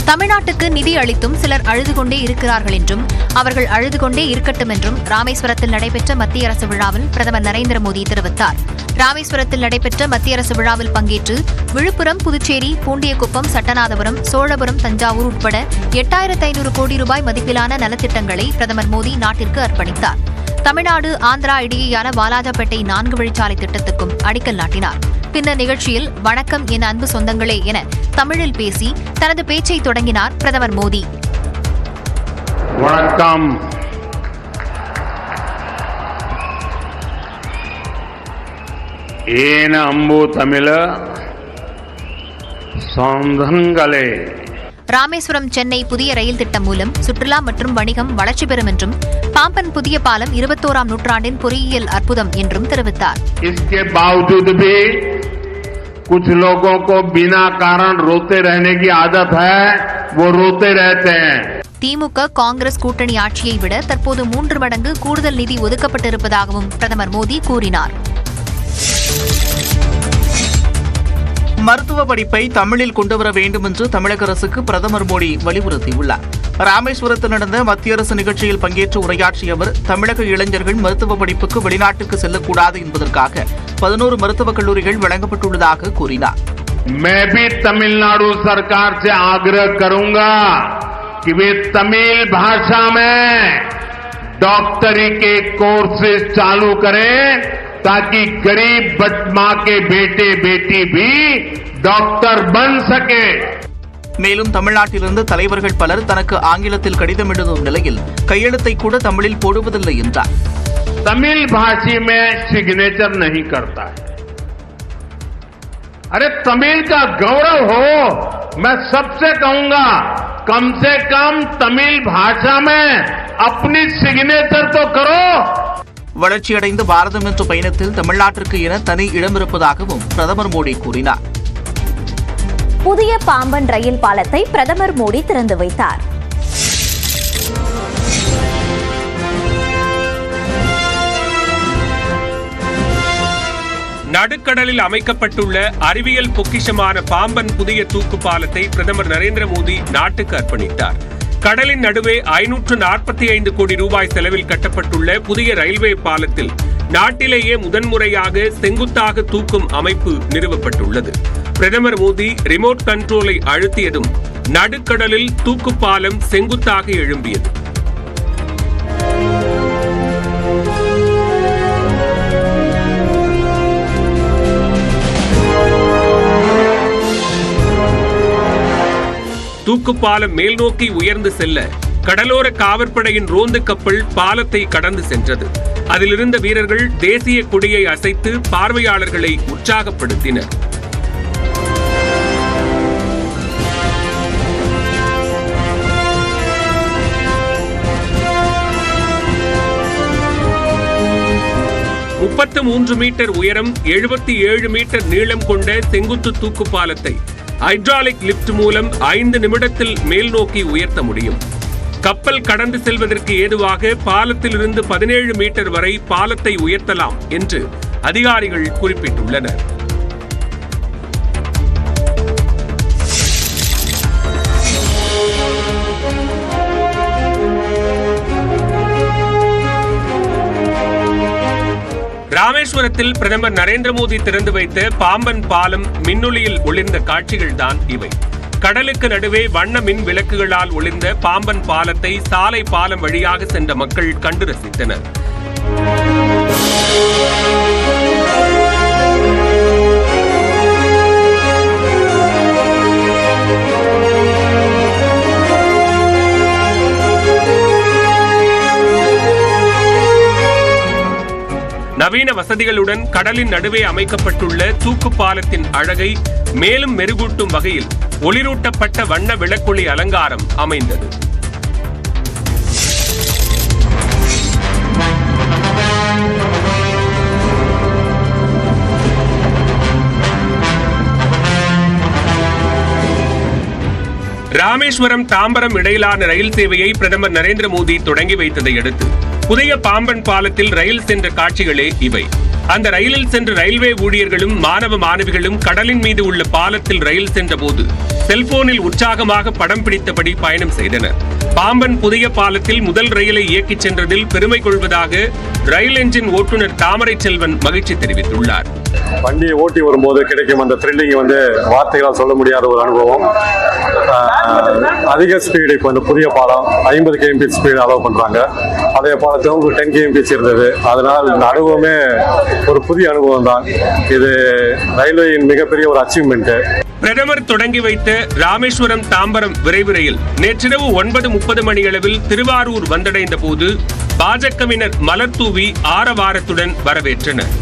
தமிழ்நாட்டுக்கு நிதி அளித்தும் சிலர் அழுது கொண்டே இருக்கிறார்கள் என்றும் அவர்கள் அழுது கொண்டே இருக்கட்டும் என்றும் ராமேஸ்வரத்தில் நடைபெற்ற மத்திய அரசு விழாவில் பிரதமர் நரேந்திர மோடி தெரிவித்தார். ராமேஸ்வரத்தில் நடைபெற்ற மத்திய அரசு விழாவில் பங்கேற்று விழுப்புரம், புதுச்சேரி, பூண்டியகுப்பம், சட்டநாதபுரம், சோழபுரம், தஞ்சாவூர் உட்பட 8500 கோடி ரூபாய் மதிப்பிலான நலத்திட்டங்களை பிரதமர் மோடி நாட்டிற்கு அர்ப்பணித்தார். தமிழ்நாடு, ஆந்திரா இடையேயான வாலாஜாபேட்டை 4 வழிச்சாலை திட்டத்துக்கும் அடிக்கல் நாட்டினார். பின்னர் நிகழ்ச்சியில் வணக்கம் என் அன்பு சொந்தங்களே என தமிழில் பேசி தனது பேச்சை தொடங்கினார் பிரதமர் மோடி. வணக்கம். ஏன அம்பு தமிழ சொந்தங்களே. ராமேஸ்வரம் சென்னை புதிய ரயில் திட்டம் மூலம் சுற்றுலா மற்றும் வணிகம் வளர்ச்சி பெறும் என்றும் பாம்பன் புதிய பாலம் 21ஆம் நூற்றாண்டின் பொறியியல் அற்புதம் என்றும் தெரிவித்தார். इसके बावजूद भी कुछ लोगों को बिना कारण रोते रहने की आदत है, वो रोते रहते हैं. திமுக, காங்கிரஸ் கூட்டணி ஆட்சியை விட தற்போது 3 மடங்கு கூடுதல் நிதி ஒதுக்கப்பட்டிருப்பதாகவும் பிரதமர் மோடி கூறினார். மருத்துவ படிப்பை தமிழில் கொண்டுவர வேண்டும் என்று தமிழக அரசுக்கு பிரதமர் மோடி வலியுறுத்தியுள்ளார். ராமேஸ்வரத்தில் நடந்த மத்திய அரசு நிகழ்ச்சியில் பங்கேற்று உரையாற்றிய அவர், தமிழக இளைஞர்கள் மருத்துவ படிப்புக்கு வெளிநாட்டுக்கு செல்லக்கூடாது என்பதற்காக 11 மருத்துவக் கல்லூரிகள் வழங்கப்பட்டுள்ளதாக கூறினார். मैं भी तमिलनाडु सरकार से आग्रह करूंगा कि वे तमिल भाषा में डॉक्टरी के कोर्सेज चालू करें ताकि गरीब मां के बेटे बेटी भी डॉक्टर बन सके. மேலும் தமிழ்நாட்டிலிருந்து தலைவர்கள் பலர் தனக்கு ஆங்கிலத்தில் கடிதம் எழுதும் நிலையில் கையெழுத்தை கூட தமிழில் போடுவதில்லை என்றார். तमिल भाषी में सिग्नेचर नहीं करता है. अरे तमिल का गौरव हो. मैं सबसे कहूंगा कम से कम तमिल भाषा में अपनी सिग्नेचर तो करो. வளர்ச்சியடைந்த பாரதம் என்ற பயணத்தில் தமிழ்நாட்டிற்கு என தனி இடம் இருப்பதாகவும் பிரதமர் மோடி கூறினார். புதிய பாம்பன் ரயில் பாலத்தை பிரதமர் மோடி திறந்து வைத்தார். நடுக்கடலில் அமைக்கப்பட்டுள்ள அறிவியல் பொக்கிஷமான பாம்பன் புதிய தூக்கு பாலத்தை பிரதமர் நரேந்திர மோடி நாட்டுக்கு அர்ப்பணித்தார். கடலின் நடுவே 545 கோடி ரூபாய் செலவில் கட்டப்பட்டுள்ள புதிய ரயில்வே பாலத்தில் நாட்டிலேயே முதன்முறையாக செங்குத்தாக தூக்கும் அமைப்பு நிறுவப்பட்டுள்ளது. பிரதமர் மோடி ரிமோட் கண்ட்ரோலை அழுத்தியதும் நடுக்கடலில் தூக்கு பாலம் செங்குத்தாக எழும்பியது. தூக்குப்பாலம் மேல் நோக்கி உயர்ந்து செல்ல கடலோர காவற்படையின் ரோந்து கப்பல் பாலத்தை கடந்து சென்றது. அதிலிருந்த வீரர்கள் தேசிய கொடியை அசைத்து பார்வையாளர்களை உற்சாகப்படுத்தினர். (33 மீட்டர் உயரம், 77 மீட்டர் நீளம் கொண்ட செங்குத்து தூக்கு பாலத்தை ஹைட்ராலிக் லிப்ட் மூலம் 5 நிமிடத்தில் மேல் நோக்கி உயர்த்த முடியும். கப்பல் கடந்து செல்வதற்கு ஏதுவாக பாலத்திலிருந்து 17 மீட்டர் வரை பாலத்தை உயர்த்தலாம் என்று அதிகாரிகள் குறிப்பிட்டுள்ளனர். ராமேஸ்வரத்தில் பிரதமர் நரேந்திர மோடி திறந்து வைத்த பாம்பன் பாலம் மின்னொளியில் ஒளிர்ந்த காட்சிகள்தான் இவை. கடலுக்கு நடுவே வண்ண மின் விளக்குகளால் ஒளிர்ந்த பாம்பன் பாலத்தை சாலை பாலம் வழியாக சென்ற மக்கள் கண்டு ரசித்தனர். நவீன வசதிகளுடன் கடலின் நடுவே அமைக்கப்பட்டுள்ள தூக்கு பாலத்தின் அழகை மேலும் மெருகூட்டும் வகையில் ஒளிரூட்டப்பட்ட வண்ண விளக்கொளி அலங்காரம் அமைந்தது. ராமேஸ்வரம், தாம்பரம் இடையிலான ரயில் சேவையை பிரதமர் நரேந்திர மோடி தொடங்கி வைத்ததை அடுத்து புதிய பாம்பன் பாலத்தில் ரயில் சென்ற காட்சிகளே இவை. அந்த ரயிலில் சென்ற ரயில்வே ஊழியர்களும் மாணவ மாணவிகளும் கடலின் மீது உள்ள பாலத்தில் ரயில் சென்றபோது செல்போனில் உற்சாகமாக படம் பிடித்தபடி பயணம் செய்தனர். பாம்பன் புதிய பாலத்தில் முதல் ரயிலை இயக்கிச் சென்றதில் பெருமை கொள்வதாக ரயில் என்ஜின் ஓட்டுநர் தாமரை செல்வன் மகிழ்ச்சி தெரிவித்துள்ளார். வண்டியை ஓட்டி வரும்போது கிடைக்கும் அந்த த்ரில்லிங் வார்த்தைகளால் சொல்ல முடியாத ஒரு அனுபவம். அதிக ஸ்பீடு இப்போ இந்த புதிய பாலம் 50 km ஸ்பீடு அலோவ் பண்றாங்க. அதே பாலத்தில் 10 km இருந்தது. அதனால் இந்த அனுபவமே ஒரு புதிய அனுபவம் தான். இது ரயில்வேயின் மிகப்பெரிய ஒரு அச்சீவ்மெண்ட். பிரதமர் தொடங்கி வைத்த ராமேஸ்வரம் தாம்பரம் விரைவு ரயில் நேற்றிரவு 9:30 மணியளவில் திருவாரூர் வந்தடைந்த போது பாஜகவினர் மலர் தூவி ஆரவாரத்துடன் வரவேற்றனர்.